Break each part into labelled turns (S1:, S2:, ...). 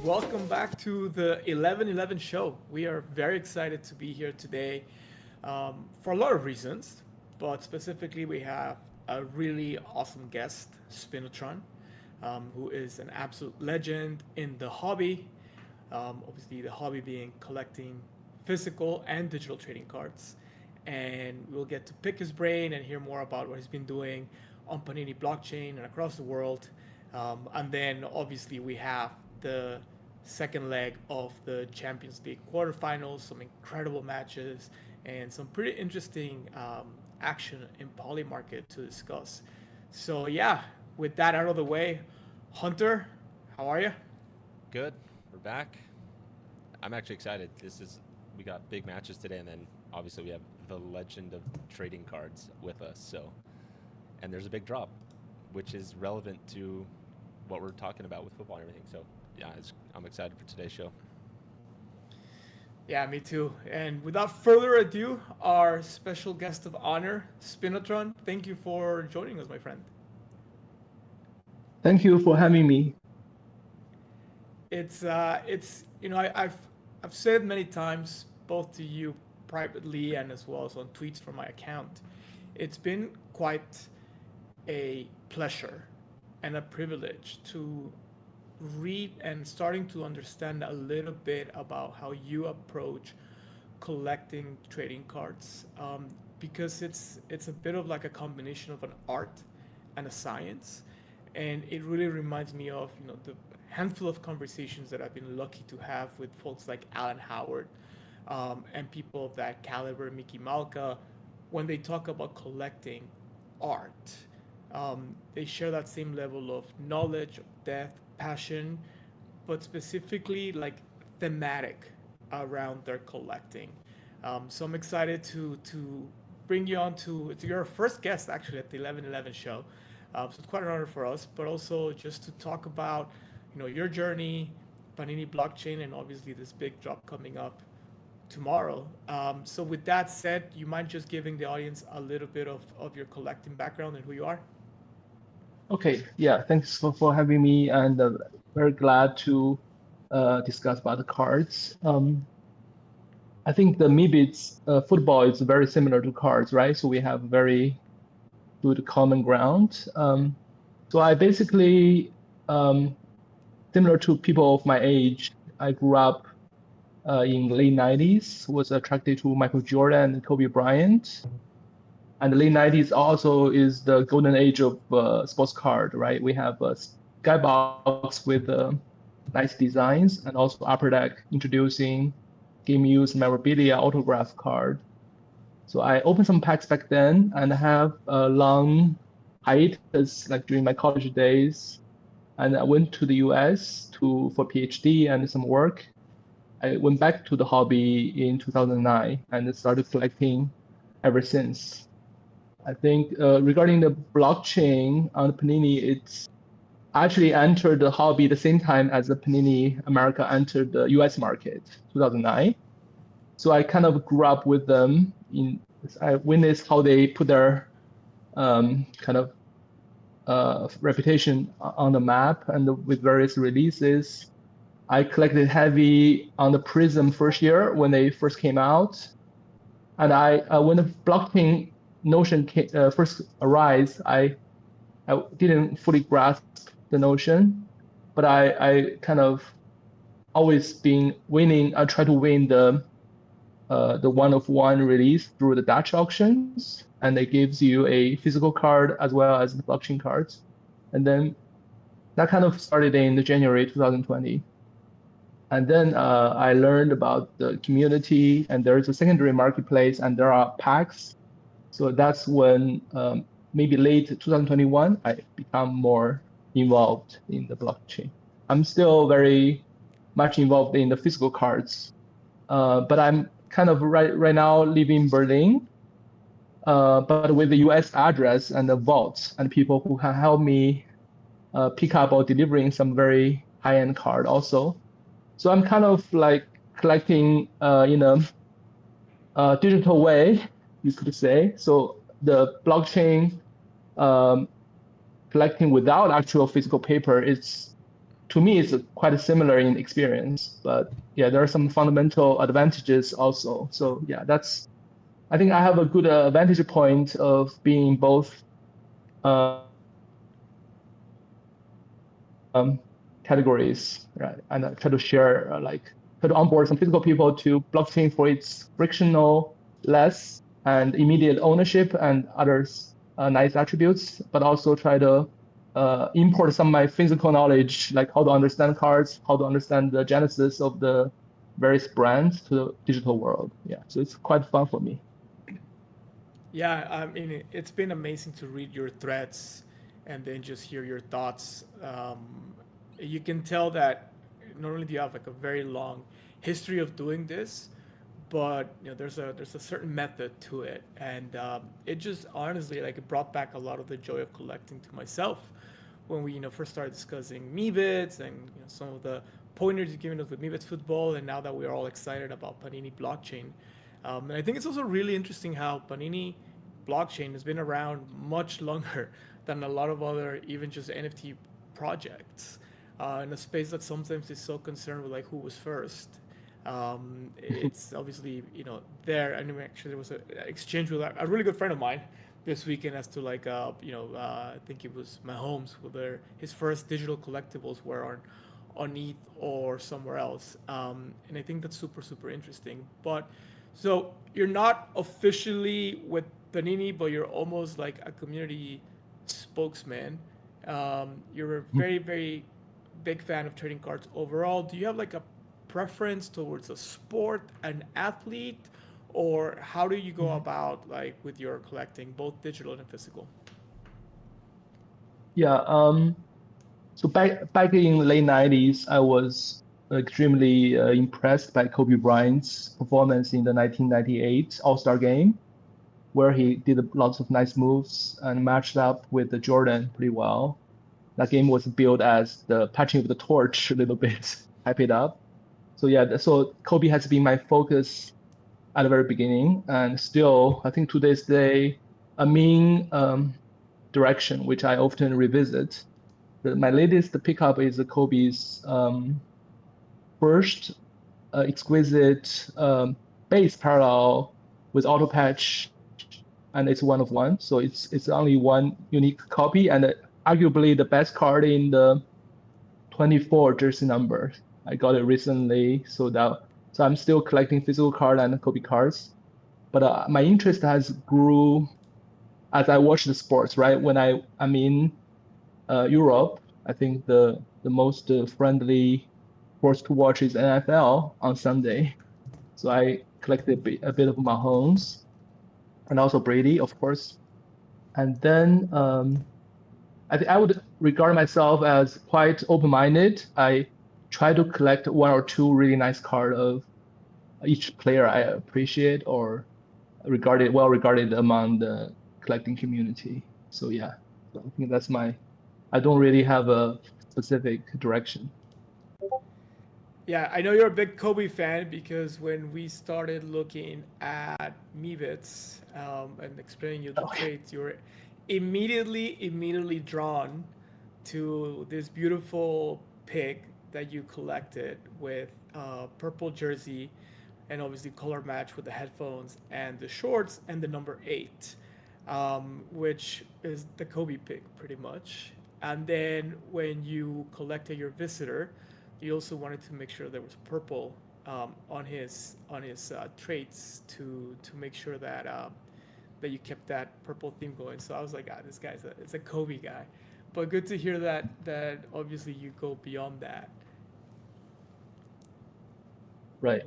S1: Welcome back to the 1111 show. We are very excited to be here today for a lot of reasons, but specifically, we have a really awesome guest, Spinotron, who is an absolute legend in the hobby. Obviously, the hobby being collecting physical and digital trading cards. And we'll get to pick his brain and hear more about what he's been doing on Panini blockchain and across the world. And then obviously we have the second leg of the Champions League quarterfinals, some incredible matches, and some pretty interesting action in Poly Market to discuss. So yeah, with that out of the way, Hunter, how are you?
S2: Good. We're back. I'm actually excited. We got big matches today, and then obviously we have the legend of trading cards with us. And there's a big drop, which is relevant to what we're talking about with football and everything. So yeah, I'm excited for today's show.
S1: Yeah, me too. And without further ado, our special guest of honor, Spinotron, thank you for joining us, my friend.
S3: Thank you for having me.
S1: It's I've said many times, both to you privately and as well as on tweets from my account. It's been quite a pleasure and a privilege to read and starting to understand a little bit about how you approach collecting trading cards, because it's a bit of like a combination of an art and a science, and it really reminds me of the handful of conversations that I've been lucky to have with folks like Alan Howard, and people of that caliber, Mickey Malka, when they talk about collecting art. They share that same level of knowledge, depth, passion, but specifically like thematic around their collecting. So I'm excited to bring you on to it's your first guest actually at the 1111 show. So it's quite an honor for us, but also just to talk about your journey, Panini blockchain, and obviously this big drop coming up tomorrow. So with that said, you mind just giving the audience a little bit of your collecting background and who you are?
S3: Okay, yeah, thanks for having me, and very glad to discuss about the cards. I think the MIBIT's football is very similar to cards, right? So we have very good common ground. So I basically, similar to people of my age, I grew up in late 90s, was attracted to Michael Jordan and Kobe Bryant. And the late 90s also is the golden age of sports card, right? We have a skybox with nice designs, and also Upper Deck introducing game use memorabilia autograph card. So I opened some packs back then and have a long hiatus, like during my college days. And I went to the US for PhD and some work. I went back to the hobby in 2009 and started collecting ever since. I think regarding the blockchain on Panini, it's actually entered the hobby the same time as the Panini America entered the US market, 2009. So I kind of grew up with them. I witnessed how they put their kind of reputation on the map, and with various releases. I collected heavy on the Prism first year when they first came out. And when the blockchain notion first arose, I didn't fully grasp the notion, but I kind of always been winning. I try to win the one-of-one release through the Dutch auctions, and it gives you a physical card as well as the blockchain cards. And then that kind of started in January 2020. And then I learned about the community, and there's a secondary marketplace, and there are packs. So that's when maybe late 2021, I become more involved in the blockchain. I'm still very much involved in the physical cards, but I'm kind of right now living in Berlin, but with the US address and the vaults and people who can help me pick up or delivering some very high-end card also. So I'm kind of like collecting in a digital way, you could say. So the blockchain collecting without actual physical paper is to me, it's quite similar in experience, but yeah, there are some fundamental advantages also. So yeah, I think I have a good vantage point of being both categories, right? And I try to share, try to onboard some physical people to blockchain for its frictional, less, and immediate ownership and others nice attributes, but also try to import some of my physical knowledge, like how to understand cards, how to understand the genesis of the various brands to the digital world. Yeah, so it's quite fun for me.
S1: Yeah, I mean, it's been amazing to read your threads and then just hear your thoughts. You can tell that not only do you have like a very long history of doing this, but there's a certain method to it, and it just honestly like it brought back a lot of the joy of collecting to myself when we first started discussing Meebits and some of the pointers you've given us with Meebits football, and now that we are all excited about Panini blockchain. And I think it's also really interesting how Panini blockchain has been around much longer than a lot of other, even just NFT projects, in a space that sometimes is so concerned with like who was first. It's obviously there. And actually, there was an exchange with a really good friend of mine this weekend as to like I think it was Mahomes, whether his first digital collectibles were on ETH or somewhere else. And I think that's super interesting. But so you're not officially with Panini, but you're almost like a community spokesman. You're a very big fan of trading cards overall. Do you have like a preference towards a sport, an athlete, or how do you go about like with your collecting, both digital and physical?
S3: Yeah. So back in late 90s, I was extremely impressed by Kobe Bryant's performance in the 1998 All-Star Game, where he did lots of nice moves and matched up with the Jordan pretty well. That game was billed as the patching of the torch a little bit, hype it up. So yeah, so Kobe has been my focus at the very beginning, and still, I think to this day, a main direction which I often revisit. My latest pickup is Kobe's first exquisite base parallel with auto patch, and it's one of one. So it's only one unique copy, and arguably the best card in the 24 jersey number. I got it recently, so I'm still collecting physical card and Kobe cards, but my interest has grew as I watch the sports. Right when I'm in Europe, I think the most friendly sports to watch is NFL on Sunday. So I collected a bit of Mahomes and also Brady, of course. And then I would regard myself as quite open-minded. I try to collect one or two really nice cards of each player I appreciate or well regarded among the collecting community. So yeah, so I think I don't really have a specific direction.
S1: Yeah, I know you're a big Kobe fan because when we started looking at Meebits and explaining you the traits, you were immediately drawn to this beautiful pig that you collected with purple jersey and obviously color match with the headphones and the shorts and the number 8, which is the Kobe pig pretty much. And then when you collected your visitor, you also wanted to make sure there was purple on his traits to make sure that that you kept that purple theme going. So I was like, this guy's it's a Kobe guy. But good to hear that obviously you go beyond that.
S3: Right.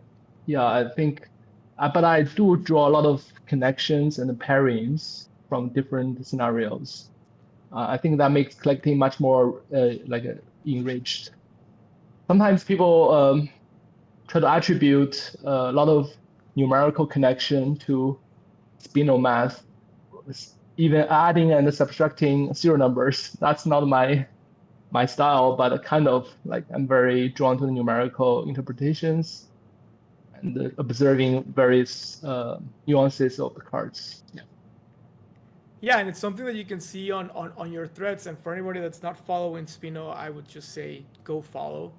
S3: Yeah, I think, but I do draw a lot of connections and pairings from different scenarios. I think that makes collecting much more enriched. Sometimes people try to attribute a lot of numerical connection to spinel math, even adding and subtracting serial numbers. That's not my style, but kind of like I'm very drawn to the numerical interpretations and observing various nuances of the cards. Yeah.
S1: Yeah, and it's something that you can see on your threads. And for anybody that's not following Spino, I would just say go follow.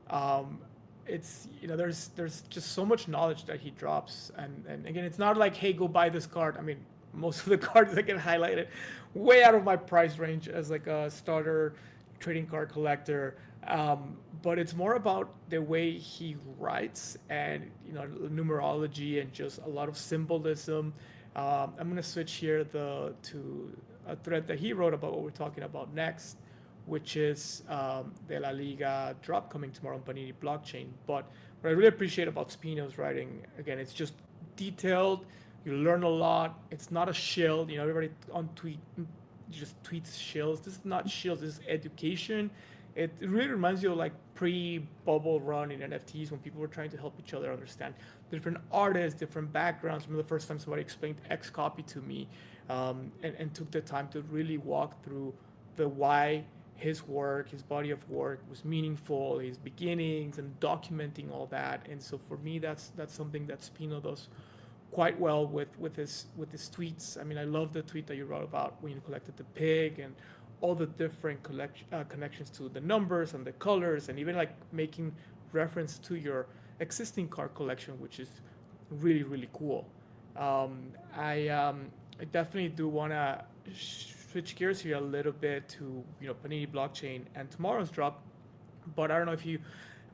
S1: Um, it's there's just so much knowledge that he drops, and again, it's not like, hey, go buy this card. I mean, most of the cards that get highlighted way out of my price range as like a starter trading card collector. But it's more about the way he writes and numerology and just a lot of symbolism. I'm gonna switch here to a thread that he wrote about what we're talking about next, which is the La Liga drop coming tomorrow on Panini Blockchain. But what I really appreciate about Spino's writing, again, it's just detailed. You learn a lot. It's not a shill. Everybody on tweet just tweets shills. This is not shills. This is education. It really reminds you of like pre-bubble run in NFTs when people were trying to help each other understand different artists, different backgrounds. I remember the first time somebody explained Xcopy to me, and took the time to really walk through the why his work, his body of work was meaningful, his beginnings, and documenting all that. And so for me, that's something that Spino does quite well with his tweets. I mean, I love the tweet that you wrote about when you collected the pig and all the different connections to the numbers and the colors, and even like making reference to your existing card collection, which is really really cool. I definitely do want to switch gears here a little bit to Panini Blockchain and tomorrow's drop, but I don't know if you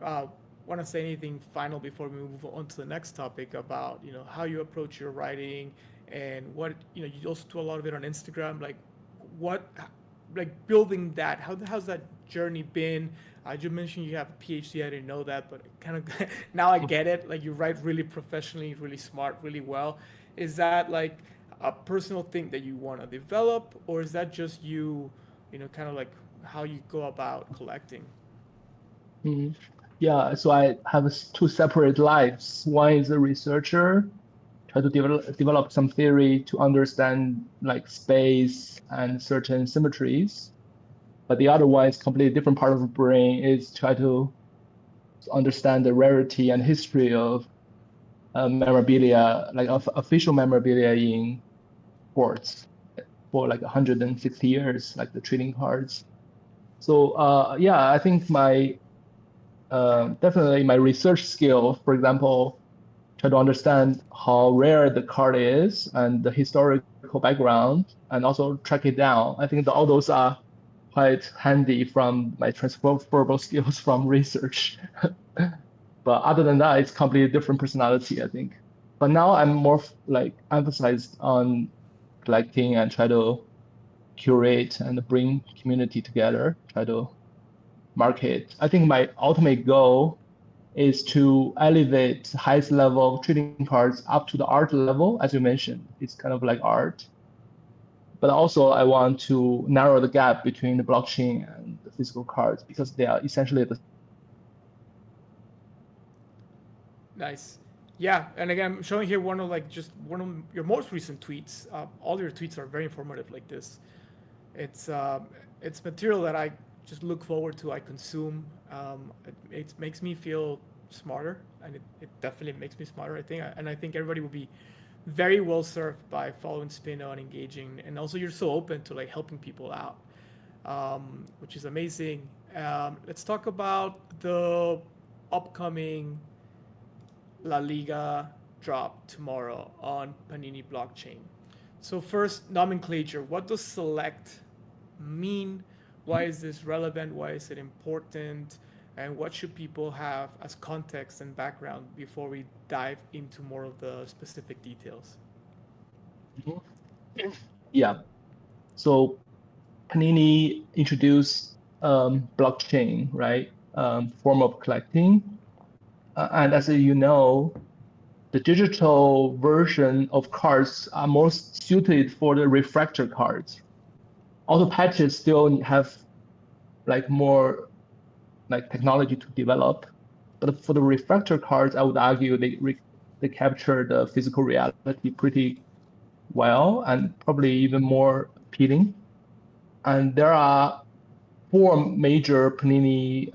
S1: want to say anything final before we move on to the next topic about how you approach your writing and what you also do a lot of it on Instagram, like building that. How's that journey been? You mentioned you have a PhD. I didn't know that, but kind of now I get it. Like you write really professionally, really smart, really well. Is that like a personal thing that you want to develop, or is that just you, kind of like how you go about collecting?
S3: Mhm. Yeah, so I have two separate lives. One is a researcher, try to develop some theory to understand like space and certain symmetries. But the other one is completely different part of the brain, is try to understand the rarity and history of memorabilia, like of official memorabilia in sports for like 160 years, like the trading cards. So yeah, I think my definitely my research skill, for example, try to understand how rare the card is and the historical background, and also track it down. I think all those are quite handy from my transferable skills from research. But other than that, it's completely different personality, I think. But now I'm more like emphasized on collecting and try to curate and bring community together, try to market. I think my ultimate goal is to elevate the highest level of trading cards up to the art level, as you mentioned. It's kind of like art. But also I want to narrow the gap between the blockchain and the physical cards because they are essentially the
S1: Nice. Yeah, and again, I'm showing here one of your most recent tweets. All your tweets are very informative like this. It's material that I just look forward to. I consume. It makes me feel smarter, and it definitely makes me smarter. I think everybody will be very well served by following Spino and engaging. And also, you're so open to like helping people out, which is amazing. Let's talk about the upcoming La Liga drop tomorrow on Panini Blockchain. So first, nomenclature. What does select mean? Why is this relevant? Why is it important? And what should people have as context and background before we dive into more of the specific details?
S3: Yeah. So Panini introduced blockchain, right? Form of collecting. And as you know, the digital version of cards are most suited for the refractor cards. Auto patches still have like more like technology to develop, but for the refractor cards, I would argue they capture the physical reality pretty well and probably even more appealing. And there are 4 major Panini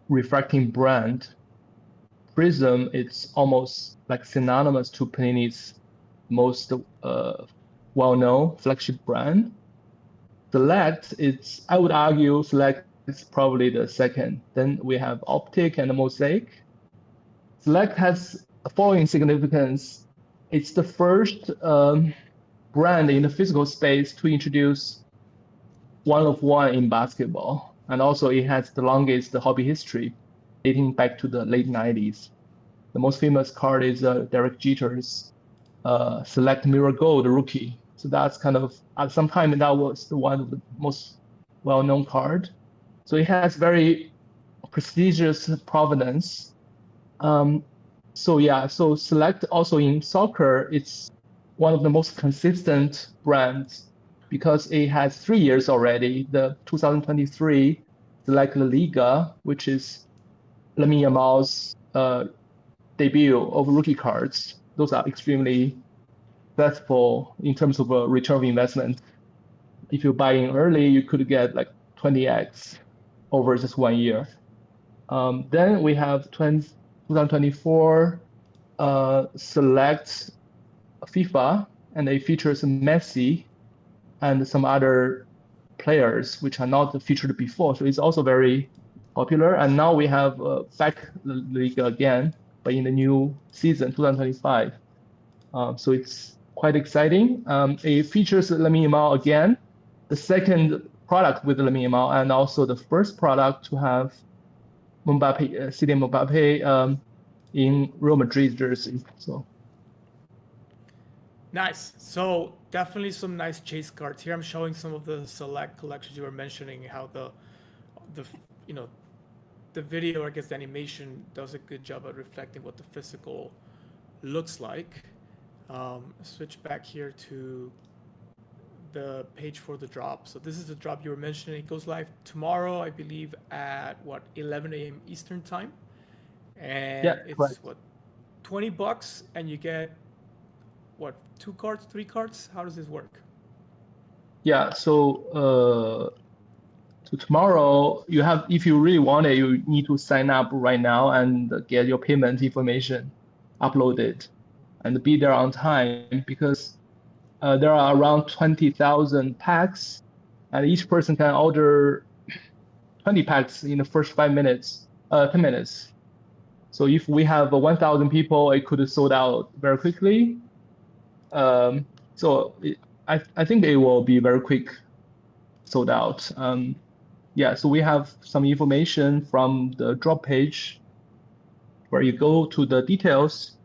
S3: refracting brand. Prism, it's almost like synonymous to Panini's most well-known flagship brand. Select, I would argue Select is probably the second. Then we have Optic and Mosaic. Select has the following significance. It's the first brand in the physical space to introduce 1-of-1 in basketball. And also it has the longest hobby history, dating back to the late 90s. The most famous card is Derek Jeter's Select Mirror Gold rookie. So that's kind of, at some time, that was one of the most well-known card. So it has very prestigious provenance. So Select also in soccer, it's one of the most consistent brands because it has 3 years already. The 2023 Select La Liga, which is Lamine Yamal's debut of rookie cards. Those are extremely successful in terms of a return of investment. If you buy in early, you could get like 20x over just 1 year. Then we have 2024 Select FIFA, and it features Messi and some other players which are not featured before. So it's also very popular. And now we have back the league again, but in the new season, 2025. So it's quite exciting. It features Lamine Yamal again, the second product with Lamine Yamal, and also the first product to have Kylian Mbappe in Real Madrid jersey. So
S1: Nice. So definitely some nice chase cards here. I'm showing some of the Select collections you were mentioning, how the the video, I guess the animation does a good job at reflecting what the physical looks like. Switch back here to the page for the drop. So this is the drop you were mentioning. It goes live tomorrow, I believe, at 11 a.m. Eastern time. And it's
S3: right.
S1: what, $20, and you get what, 2 cards, 3 cards? How does this work?
S3: Yeah, so tomorrow you have, if you really want it, you need to sign up right now and get your payment information uploaded and be there on time, because there are around 20,000 packs, and each person can order 20 packs in the first 10 minutes. So if we have 1,000 people, it could sold out very quickly. I think it will be very quick sold out. So we have some information from the drop page where you go to the details.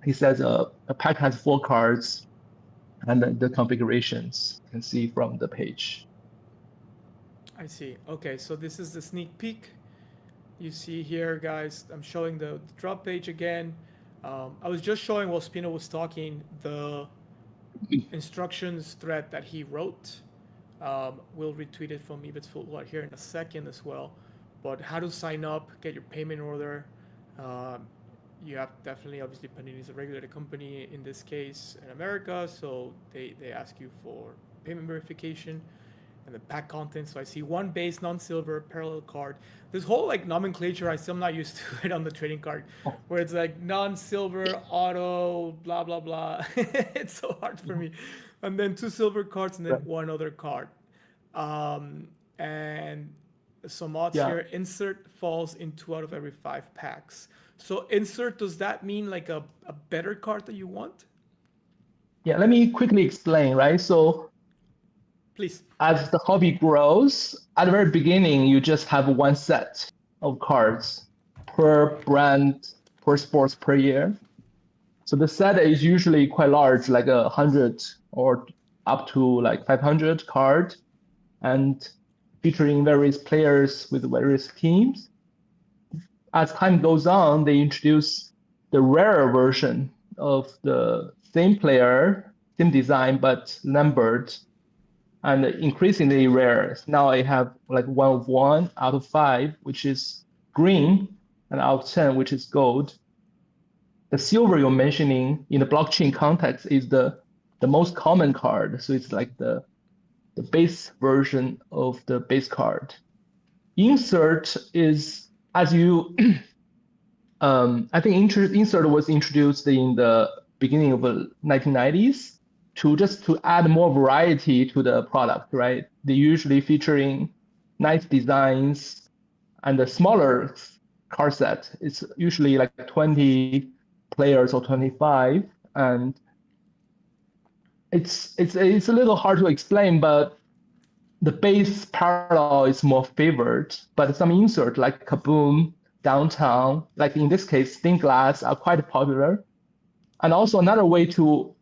S3: He says a pack has 4 cards, and the configurations you can see from the page.
S1: I see. Okay, so this is the sneak peek. You see here, guys, I'm showing the drop page again. I was just showing while Spino was talking the instructions thread that he wrote. We'll retweet it from Ebits Football here in a second as well. But how to sign up, get your payment order. You have definitely, obviously, Panini is a regulated company in this case in America, so they ask you for payment verification and the pack content. So I see 1 base, non-silver, parallel card. This whole like nomenclature, I'm still not used to it on the trading card, where it's like non-silver, auto, blah, blah, blah. It's so hard for me. And then 2 silver cards and then 1 other card. And some odds here, insert falls in 2 out of every 5 packs. So insert, does that mean like a better card that you want?
S3: Yeah, let me quickly explain, right? So
S1: please,
S3: as the hobby grows, at the very beginning, you just have 1 set of cards per brand, per sports per year. So the set is usually quite large, like 100 or up to like 500 card, and featuring various players with various teams. As time goes on, they introduce the rarer version of the same player, same design, but numbered, and increasingly rare. Now I have like 1/1 out of 5, which is green, and out of 10, which is gold. The silver you're mentioning in the blockchain context is the most common card. So it's like the base version of the base card. Insert is, as you, I think insert was introduced in the beginning of the 1990s to add more variety to the product, right? They usually featuring nice designs and a smaller card set. It's usually like 20 players or 25, and it's a little hard to explain, but the base parallel is more favored, but some insert like Kaboom, Downtown, like in this case, stained glass are quite popular. And also another way to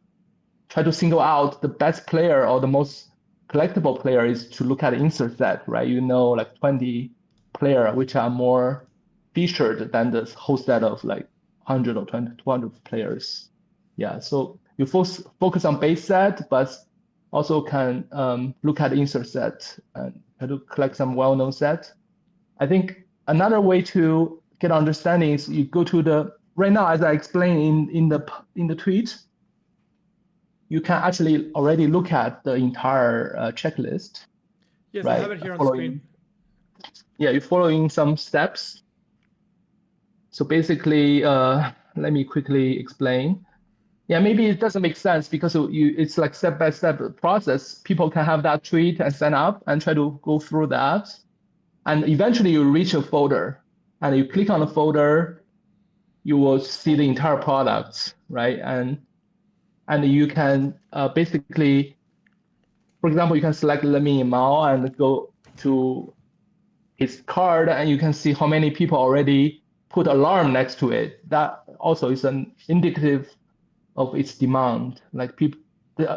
S3: try to single out the best player or the most collectible player is to look at insert set, right? You know, like 20 player, which are more featured than the whole set of like 100 or 200 players. Yeah, so you focus on base set, but also can look at insert set and try to collect some well-known set. I think another way to get understanding is you go to the, right now, as I explained in the tweet, you can actually already look at the entire checklist.
S1: Yes,
S3: right?
S1: I have it here on screen.
S3: Yeah, you're following some steps. So basically, let me quickly explain. Yeah, maybe it doesn't make sense because it's like step-by-step process. People can have that tweet and sign up and try to go through that. And eventually you reach a folder and you click on the folder, you will see the entire product, right? And you can basically, for example, you can select Lemmy Mao and go to his card and you can see how many people already put alarm next to it. That also is an indicative of its demand. Like the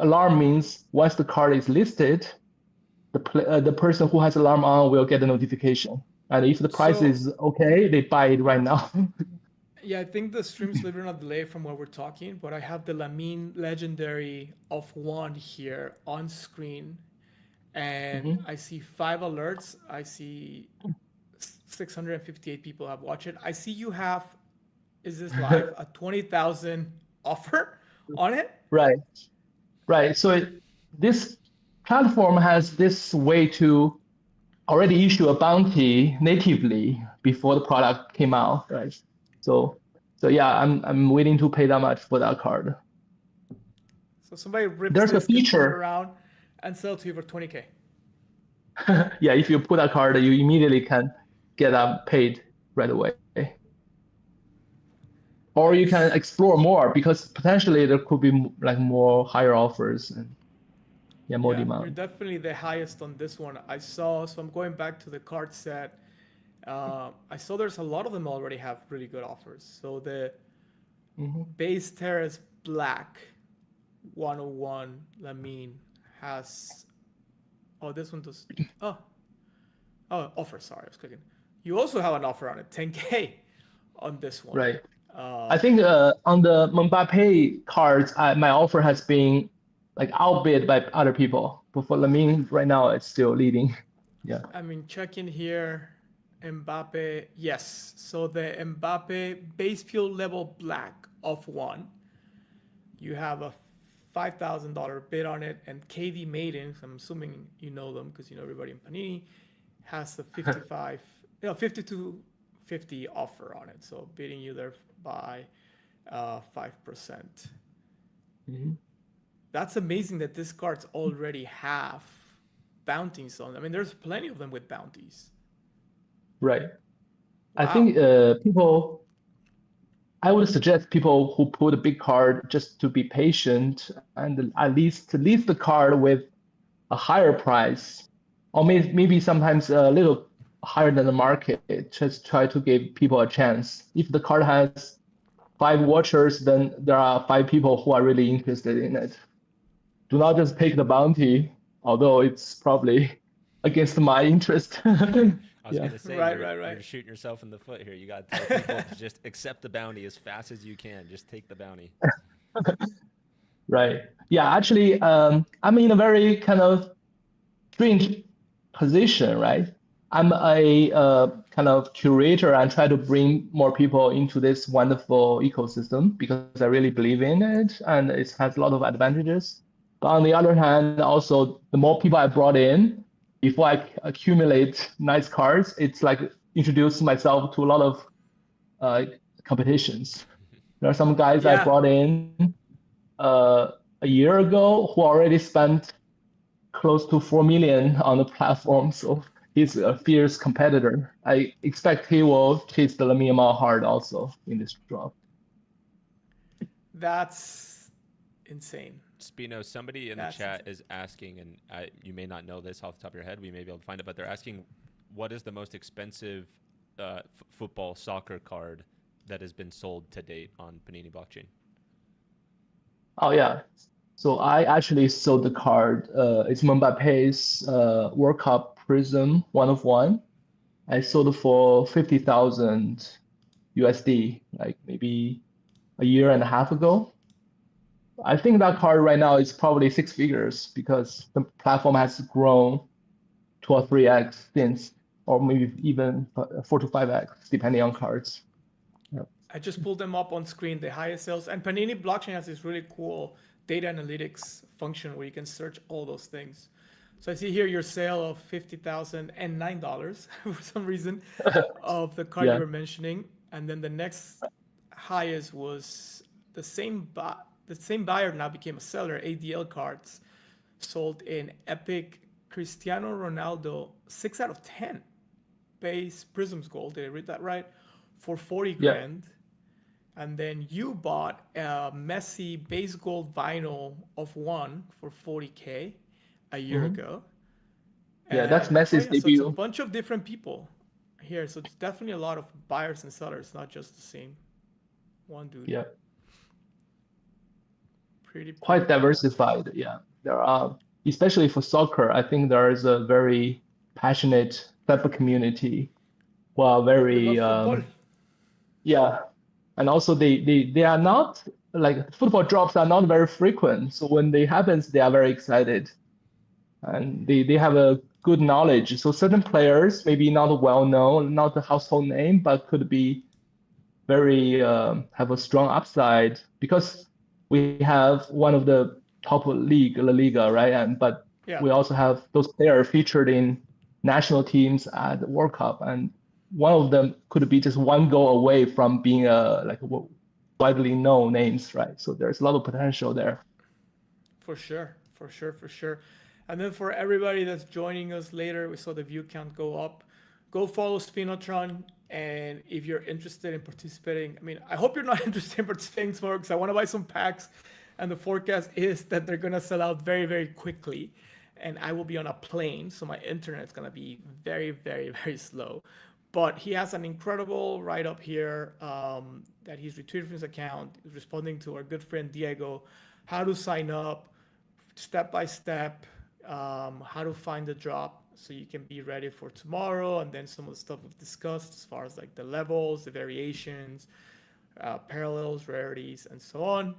S3: alarm means once the card is listed, the person who has alarm on will get a notification. And if the price is okay, they buy it right now.
S1: Yeah, I think the stream's a little bit on delay from where we're talking, but I have the Lamine Legendary of 1 here on screen. And I see 5 alerts. I see 658 people have watched it. I see you have, is this live, a 20,000 offer on it? Right.
S3: So this platform has this way to already issue a bounty natively before the product came out, right? So yeah, I'm willing to pay that much for that card.
S1: So somebody rips
S3: There's a
S1: this, can turn it
S3: feature
S1: around and sell to you for 20K.
S3: Yeah, if you put a card, you immediately can get that paid right away. Or you can explore more because potentially there could be like more higher offers and more
S1: You're
S3: demand.
S1: definitely the highest on this one. I saw, so I'm going back to the card set. I saw there's a lot of them already have really good offers. So the base Terrace Black 101 Lamine has, this one does, offer, sorry, I was clicking. You also have an offer on it, 10K on this one.
S3: Right. I think on the Mbappe cards, my offer has been like outbid by other people. But for Lamine, right now, it's still leading. Yeah.
S1: I mean, checking here, Mbappe, yes. So the Mbappe base fuel level black of 1, you have a $5,000 bid on it, and KD Maiden, I'm assuming you know them because you know everybody in Panini, has the 5250 offer on it. So bidding you there by 5%. That's amazing that these cards already have bounties on them. I mean, there's plenty of them with bounties.
S3: Right.
S1: Wow.
S3: I think I would suggest people who put a big card just to be patient and at least to leave the card with a higher price, or maybe sometimes a little higher than the market. Just try to give people a chance. If the card has 5 watchers, then there are 5 people who are really interested in it. Do not just take the bounty, although it's probably against my interest.
S2: I was going to say,
S1: Right.
S2: You're shooting yourself in the foot here. You got to tell people to just accept the bounty as fast as you can. Just take the bounty.
S3: Right. Yeah, actually, I'm in a very kind of strange position, right? I'm a kind of curator and try to bring more people into this wonderful ecosystem because I really believe in it and it has a lot of advantages. But on the other hand, also, the more people I brought in, before I accumulate nice cards, it's like introduce myself to a lot of competitions. There are some guys I brought in, a year ago who already spent close to 4 million on the platform. So he's a fierce competitor. I expect he will chase the Lamine Yamal hard also in this drop.
S1: That's insane.
S2: Spino, somebody in
S1: That's
S2: the chat
S1: insane.
S2: is asking, and you may not know this off the top of your head. We may be able to find it, but they're asking, what is the most expensive football soccer card that has been sold to date on Panini Blockchain?
S3: Oh yeah. So I actually sold the card. It's Mbappe's World Cup Prism 1 of 1. I sold it for 50,000 USD, like maybe a year and a half ago. I think that card right now is probably 6 figures because the platform has grown 2 or 3x since, or maybe even 4 to 5x, depending on cards.
S1: I just pulled them up on screen, the highest sales. And Panini Blockchain has this really cool data analytics function where you can search all those things. So I see here your sale of $50,009 for some reason of the card
S3: Yeah.
S1: you were mentioning. And then the next highest was the same buyer now became a seller, ADL cards, sold in Epic Cristiano Ronaldo 6 out of 10 base Prisms Gold. Did I read that right? For 40
S3: Yeah.
S1: grand. And then you bought a Messi base gold vinyl of 1 for 40K a year ago.
S3: Yeah, that's
S1: And,
S3: Messi's
S1: so it's a
S3: debut.
S1: bunch of different people here. So it's definitely a lot of buyers and sellers, not just the same one dude.
S3: Yeah,
S1: Pretty
S3: quite
S1: cool.
S3: diversified. Yeah, there are, especially for soccer, I think there is a very passionate type of community who are
S1: They
S3: very,
S1: love football.
S3: yeah, and also they are not, like, football drops are not very frequent. So when they happens, they are very excited, and they have a good knowledge. So certain players, maybe not well known, not a household name, but could be very have a strong upside because we have one of the top league, La Liga, right? And but
S1: Yeah.
S3: we also have those players featured in national teams at the World Cup, and one of them could be just one goal away from being a widely known names, right? So there's a lot of potential there.
S1: For sure. And then for everybody that's joining us later, we saw the view count go up. Go follow Spinotron. And if you're interested in participating, I mean, I hope you're not interested in participating tomorrow because I want to buy some packs. And the forecast is that they're going to sell out very, very quickly. And I will be on a plane, so my internet's going to be very, very, very slow. But he has an incredible write-up here that he's retweeted from his account. He's responding to our good friend Diego, how to sign up, step by step, how to find the drop so you can be ready for tomorrow, and then some of the stuff we've discussed as far as like the levels, the variations, parallels, rarities, and so on.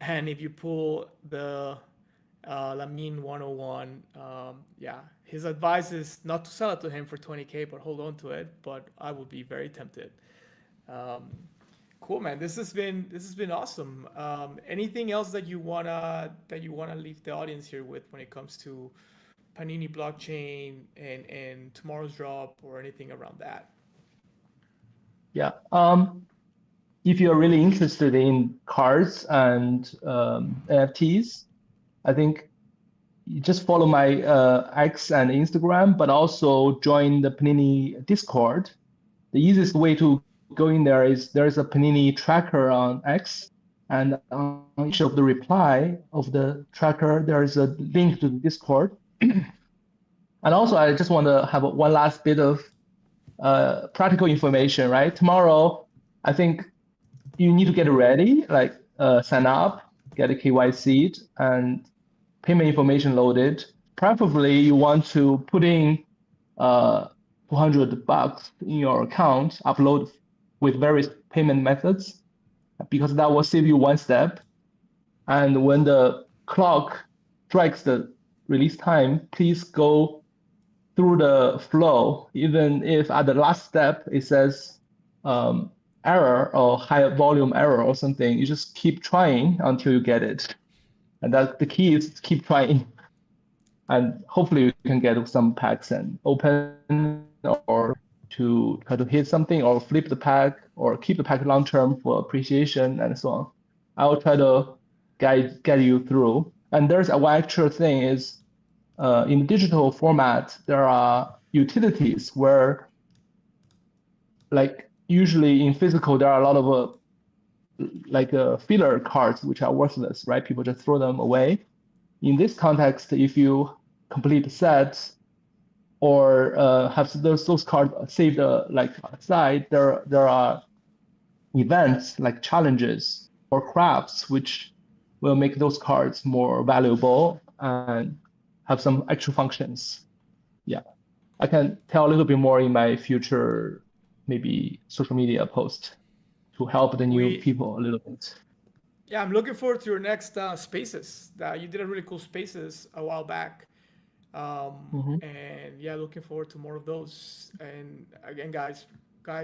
S1: And if you pull the Lamine 101, his advice is not to sell it to him for 20K, but hold on to it. But I would be very tempted. Cool, man. This has been awesome. Anything else that you wanna leave the audience here with when it comes to Panini Blockchain and tomorrow's drop or anything around that?
S3: Yeah. If you're really interested in cards and NFTs, I think you just follow my X and Instagram, but also join the Panini Discord. The easiest way to go in there is there's a Panini tracker on X, and on each of the reply of the tracker, there's a link to the Discord. And also, I just want to have one last bit of practical information, right? Tomorrow, I think you need to get ready, like sign up, get a KYC, and payment information loaded. Preferably, you want to put in $200 in your account, upload with various payment methods, because that will save you one step. And when the clock strikes the release time, please go through the flow, even if at the last step it says error or high volume error or something, you just keep trying until you get it. And that the key is to keep trying. And hopefully you can get some packs and open, or to try to hit something, or flip the pack, or keep the pack long term for appreciation and so on. I will try to guide you through. And there's one extra thing is in digital format, there are utilities where, like usually in physical, there are a lot of filler cards which are worthless, right? People just throw them away. In this context, if you complete sets or have those cards saved like aside, there are events like challenges or crafts which will make those cards more valuable and have some extra functions. Yeah, I can tell a little bit more in my future maybe social media post to help the new people a little bit.
S1: Yeah, I'm looking forward to your next Spaces. You did a really cool Spaces a while back. And yeah, looking forward to more of those. And again, guys,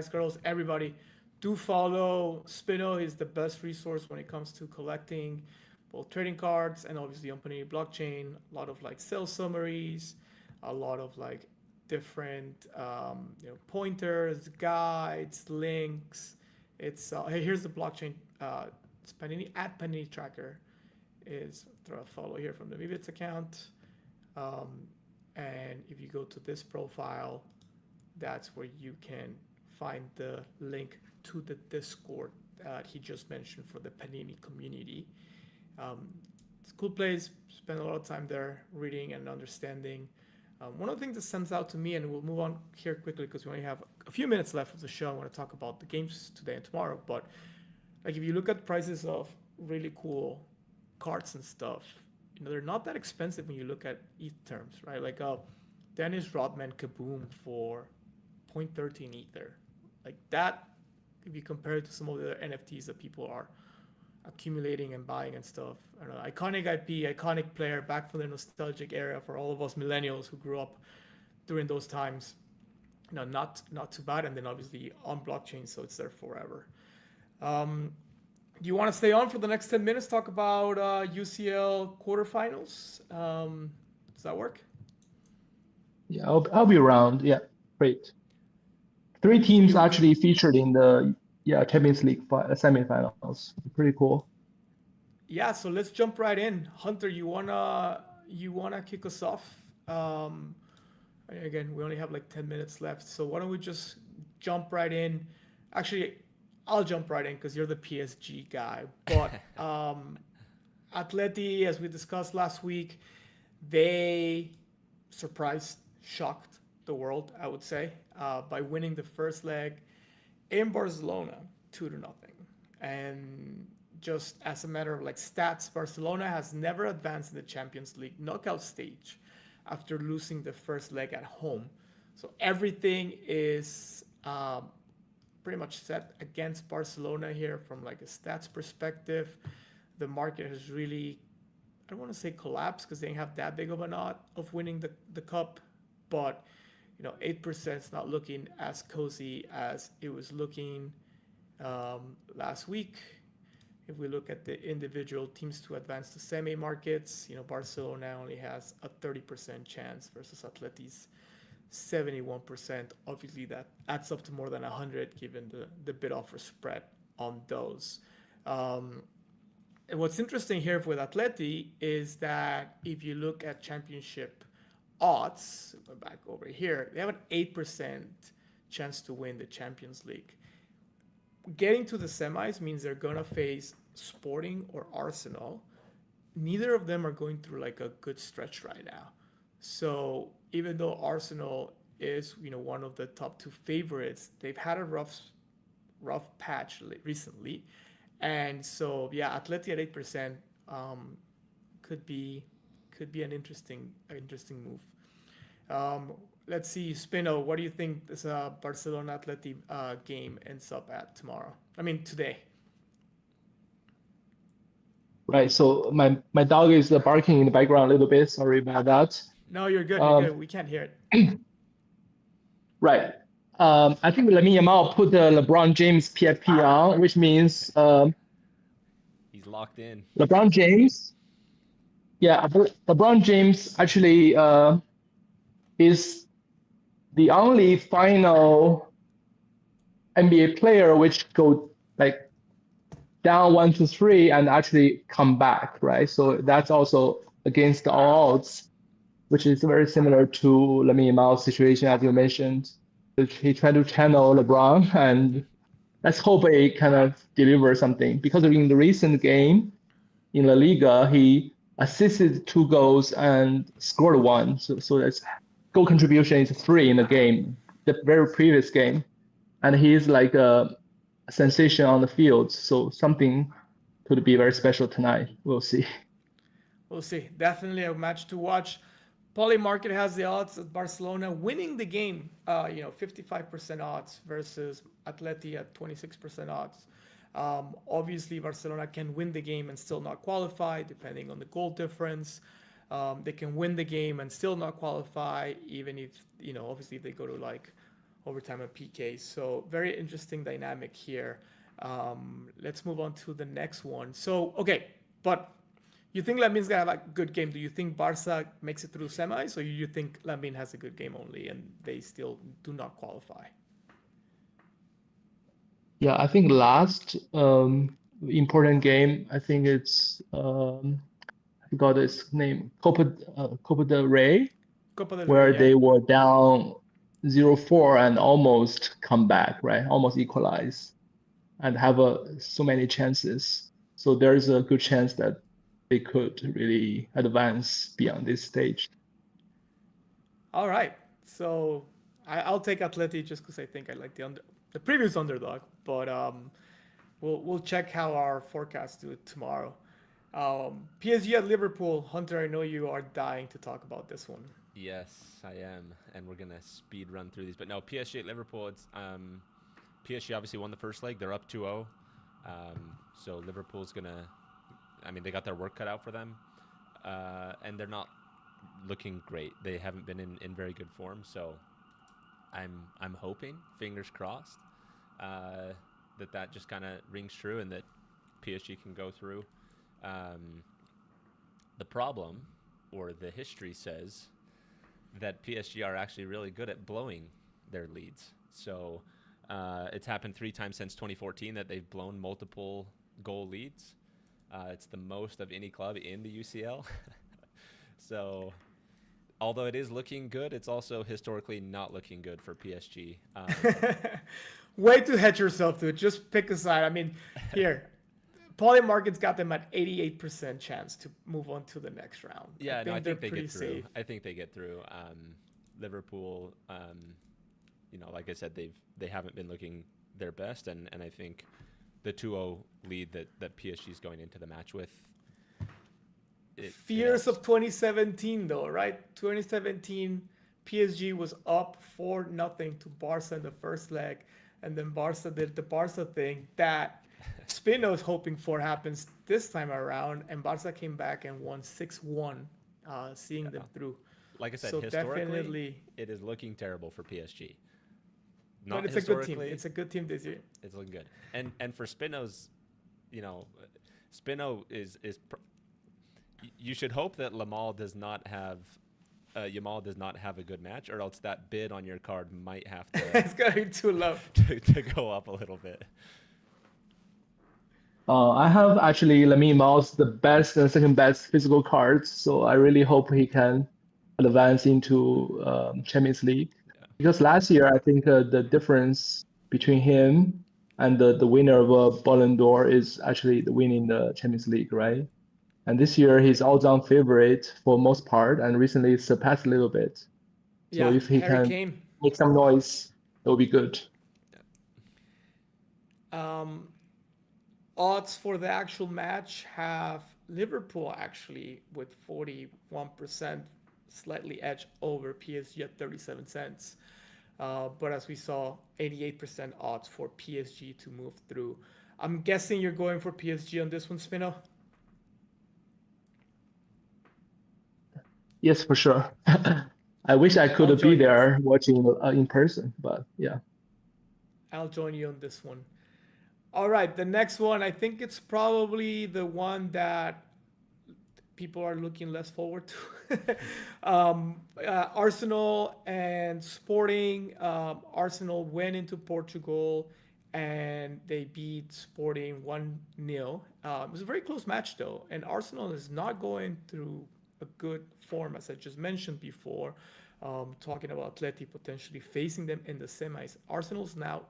S1: girls, everybody, do follow Spino. He's the best resource when it comes to collecting both trading cards and obviously on Panini Blockchain. A lot of like sales summaries, a lot of like different pointers, guides, links. It's hey, here's the blockchain. It's Panini at Panini Tracker. Is throw a follow here from the Mibits account. And if you go to this profile, that's where you can find the link to the Discord that he just mentioned for the Panini community. It's a cool place. Spend a lot of time there reading and understanding. One of the things that stands out to me, and we'll move on here quickly because we only have a few minutes left of the show. I want to talk about the games today and tomorrow. But like if you look at prices of really cool cards and stuff, they're not that expensive when you look at ETH terms, right? Like Dennis Rodman Kaboom for 0.13 Ether. Like that, if you compare it to some of the other NFTs that people are accumulating and buying and stuff. I don't know, iconic IP, iconic player, back from the nostalgic era for all of us millennials who grew up during those times. Not too bad. And then obviously on blockchain, so it's there forever. Do you want to stay on for the next 10 minutes, talk about UCL quarterfinals? Does that work?
S3: Yeah, I'll be around. Yeah, great. 3 teams actually featured in the Champions League semifinals. Pretty cool.
S1: Yeah, so let's jump right in. Hunter, you wanna kick us off? Again, we only have like 10 minutes left, so why don't we just jump right in? Actually, I'll jump right in because you're the PSG guy. But Atleti, as we discussed last week, they surprised, shocked the world, I would say, by winning the first leg in Barcelona 2-0. And just as a matter of like stats, Barcelona has never advanced in the Champions League knockout stage after losing the first leg at home. So everything is pretty much set against Barcelona here from like a stats perspective. The market has really, I don't want to say collapsed because they didn't have that big of an odd of winning the cup, but 8% is not looking as cozy as it was looking last week. If we look at the individual teams to advance to semi markets, Barcelona only has a 30% chance versus Atleti's 71%. Obviously, that adds up to more than 100 given the bid offer spread on those. And what's interesting here with Atleti is that if you look at championship odds, go back over here, they have an 8% chance to win the Champions League. Getting to the semis means they're going to face Sporting or Arsenal. Neither of them are going through like a good stretch right now. So even though Arsenal is, one of the top 2 favorites, they've had a rough patch recently. And so, yeah, Atleti at 8% could be an interesting move. Let's see, Spino, what do you think this Barcelona Atleti game ends up at today? Right.
S3: So my dog is barking in the background a little bit. Sorry about that.
S1: No, you're good. You're good. We can't hear it.
S3: Right. I think Lamine Yamal put the LeBron James PFP on, which means
S2: he's locked in.
S3: LeBron James. Yeah, LeBron James actually is the only final NBA player which go like down 1-3 and actually come back, right? So that's also against all odds, which is very similar to Lamine Yamal's situation, as you mentioned. He tried to channel LeBron, and let's hope he kind of delivers something. Because in the recent game in La Liga, he assisted 2 goals and scored 1. So that's goal contribution is 3 in the game, the very previous game. And he's like a sensation on the field. So something could be very special tonight. We'll see.
S1: We'll see. Definitely a match to watch. Polymarket has the odds of Barcelona winning the game, 55% odds versus Atleti at 26% odds. Obviously, Barcelona can win the game and still not qualify, depending on the goal difference. They can win the game and still not qualify, even if, obviously if they go to like overtime and PK. So very interesting dynamic here. Let's move on to the next one. So, okay, but you think Lamin's gonna have a good game? Do you think Barca makes it through semis, or you think Lamin has a good game only and they still do not qualify?
S3: Yeah, I think last important game, I think it's I forgot its name, Copa del Rey,
S1: Copa del
S3: where
S1: Rey, yeah.
S3: they were down 0-4 and almost come back, right? Almost equalize and have so many chances. So there's a good chance that they could really advance beyond this stage.
S1: All right. So I'll take Atleti just because I think I like the previous underdog, but we'll check how our forecasts do it tomorrow. PSG at Liverpool. Hunter, I know you are dying to talk about this one.
S2: Yes, I am, and we're gonna speed run through these. But no, PSG at Liverpool. It's PSG obviously won the first leg. They're up 2-0. So Liverpool's gonna. I mean, they got their work cut out for them, and they're not looking great. They haven't been in very good form. So I'm hoping, fingers crossed, that just kind of rings true and that PSG can go through. The problem, or the history says, that PSG are actually really good at blowing their leads. So it's happened 3 times since 2014 that they've blown multiple goal leads. It's the most of any club in the UCL. So although it is looking good, it's also historically not looking good for PSG.
S1: Way to hedge yourself to it. Just pick a side. I mean, here, Polymarket's got them at 88% chance to move on to the next round.
S2: Yeah, I think they get through.
S1: Safe.
S2: I think they get through. Liverpool, like I said, they haven't been looking their best, and I think the 2-0 lead that PSG is going into the match with.
S1: Fears of 2017, though, right? 2017, PSG was up 4-0 to Barca in the first leg, and then Barca did the Barca thing that Spino's hoping for happens this time around, and Barca came back and won 6-1, seeing them through.
S2: Like I said,
S1: So
S2: historically,
S1: definitely,
S2: it is looking terrible for PSG.
S1: but it's a good team. It's a good team this year.
S2: It's looking good, and for Spino's, Spino is. You should hope that Yamal does not have a good match, or else that bid on your card might have to.
S1: It's gonna be too low
S2: to go up a little bit.
S3: I have actually Lamine Yamal's the best and second best physical cards, so I really hope he can advance into Champions League. Yeah. Because last year, I think the difference between him and the winner of Ballon d'Or is actually the winning the Champions League, right? And this year, he's odds-on favorite for most part, and recently surpassed a little bit. So if he
S1: Harry
S3: can
S1: Kane.
S3: make some noise, it will be good.
S1: Odds for the actual match have Liverpool actually with 41%, slightly edge over PSG at 37 cents. But as we saw, 88% odds for PSG to move through. I'm guessing you're going for PSG on this one, Spino?
S3: Yes, for sure. I wish I could be there watching in person, but yeah.
S1: I'll join you on this one. All right, the next one, I think it's probably the one that people are looking less forward to. Arsenal and Sporting. Arsenal went into Portugal and they beat Sporting 1-0. It was a very close match, though, and Arsenal is not going through a good form, as I just mentioned before, talking about Atleti potentially facing them in the semis. Arsenal's now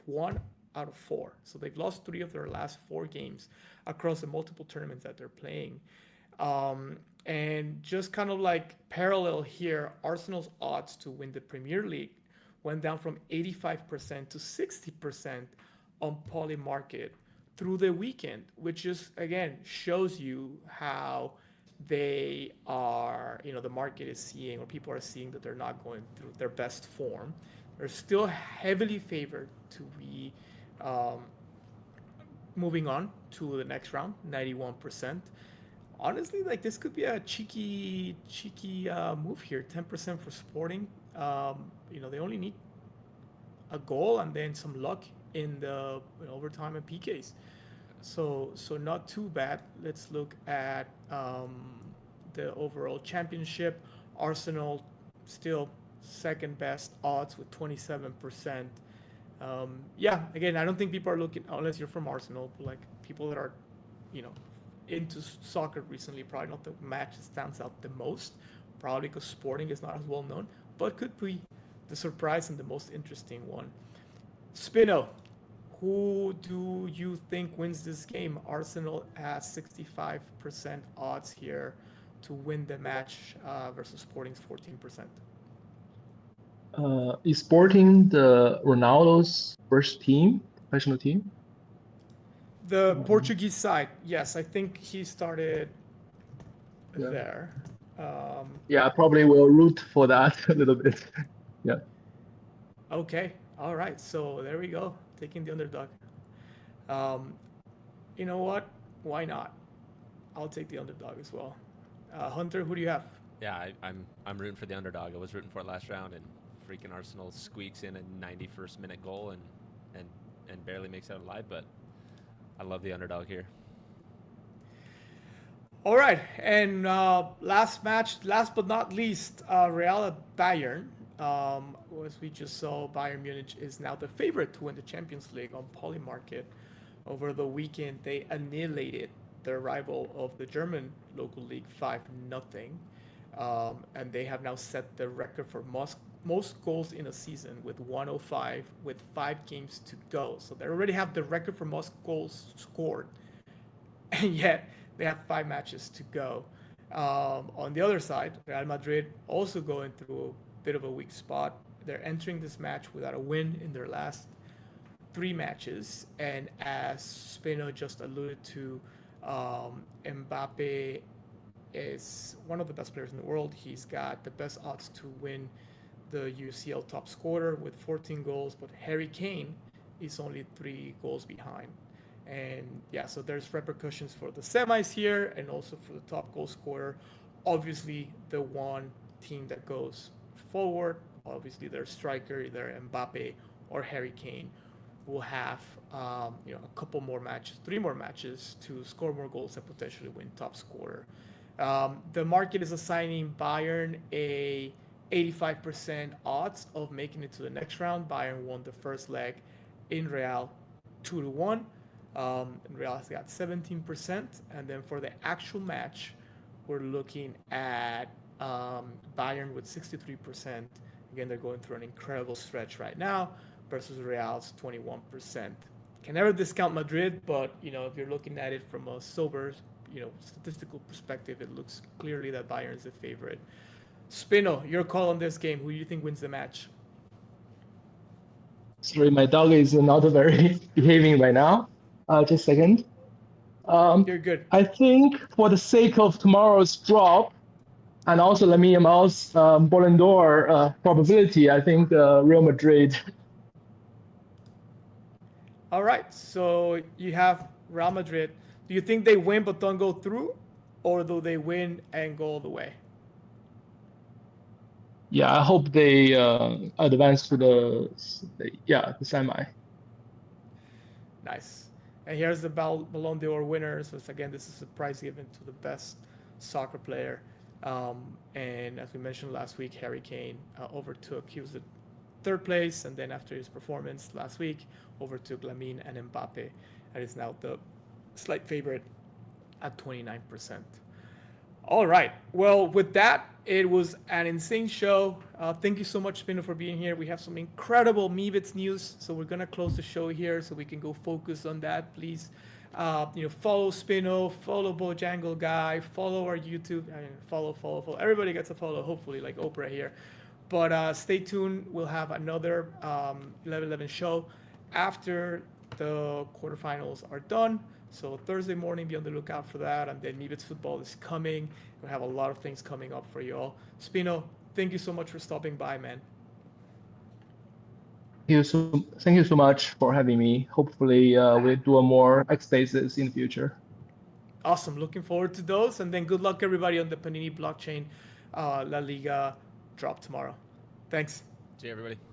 S1: 1 out of 4. So they've lost 3 of their last 4 games across the multiple tournaments that they're playing. And just kind of like parallel here, Arsenal's odds to win the Premier League went down from 85% to 60% on Polymarket through the weekend, which just again shows you how they are, the market is seeing, or people are seeing, that they're not going through their best form. They're still heavily favored to be um, moving on to the next round, 91%. Honestly, like this could be a cheeky move here. 10% for Sporting. They only need a goal and then some luck in the overtime and PKs. So not too bad. Let's look at the overall championship. Arsenal still second best odds with 27%. Yeah, again, I don't think people are looking, unless you're from Arsenal, but like people that are, into soccer recently, probably not the match that stands out the most, probably because Sporting is not as well known, but could be the surprise and the most interesting one. Spino, who do you think wins this game? Arsenal has 65% odds here to win the match versus Sporting's 14%.
S3: Is Sporting the Ronaldo's first team, professional team?
S1: The Portuguese side, yes, I think he started there.
S3: Yeah, I probably will root for that a little bit. Yeah.
S1: Okay, all right, so there we go, taking the underdog. You know what? Why not? I'll take the underdog as well. Hunter, who do you have?
S2: Yeah, I'm rooting for the underdog. I was rooting for it last round, and freaking Arsenal squeaks in a 91st minute goal and barely makes it out alive. But I love the underdog here.
S1: All right, and last but not least, Real at Bayern. As we just saw, Bayern Munich is now the favorite to win the Champions League on Polymarket. Over the weekend, they annihilated their rival of the German local league 5-0. And they have now set the record for most goals in a season with 105 with 5 games to go. So they already have the record for most goals scored, and yet they have 5 matches to go. On the other side, Real Madrid also going through a bit of a weak spot. They're entering this match without a win in their last 3 matches, and as Spino just alluded to, Mbappe is one of the best players in the world. He's got the best odds to win the UCL top scorer with 14 goals, but Harry Kane is only 3 goals behind. And yeah, so there's repercussions for the semis here and also for the top goal scorer. Obviously, the one team that goes forward, obviously their striker, either Mbappe or Harry Kane, will have a couple more matches, 3 more matches to score more goals and potentially win top scorer. The market is assigning Bayern a 85% odds of making it to the next round. Bayern won the first leg in Real 2-1. Real has got 17%, and then for the actual match, we're looking at Bayern with 63%. Again, they're going through an incredible stretch right now versus Real's 21%. Can never discount Madrid, but if you're looking at it from a sober, statistical perspective, it looks clearly that Bayern is the favorite. Spino, your call on this game. Who do you think wins the match?
S3: Sorry, my dog is not very behaving right now. Just a second.
S1: You're good.
S3: I think for the sake of tomorrow's drop, and also Lamine Yamal's Ballon d'Or probability, I think Real Madrid.
S1: All right, so you have Real Madrid. Do you think they win but don't go through, or do they win and go all the way?
S3: Yeah, I hope they advance to the semi.
S1: Nice. And here's the Ballon d'Or winner. So again, this is a prize given to the best soccer player. And as we mentioned last week, Harry Kane overtook. He was the third place, and then after his performance last week, overtook Lamine and Mbappe, and is now the slight favorite at 29%. All right. Well, with that, it was an insane show. Thank you so much, Spino, for being here. We have some incredible Meebits news, so we're gonna close the show here so we can go focus on that. Please, follow Spino, follow Bojangle Guy, follow our YouTube. I mean, follow. Everybody gets a follow, hopefully, like Oprah here. But stay tuned. We'll have another 11/11 show after the quarterfinals are done. So Thursday morning, be on the lookout for that. And then Meebits football is coming. We have a lot of things coming up for you all. Spino, thank you so much for stopping by, man.
S3: Thank you so much for having me. Hopefully, we'll do more X Spaces in the future.
S1: Awesome. Looking forward to those. And then good luck, everybody, on the Panini blockchain La Liga drop tomorrow. Thanks.
S2: See you, everybody.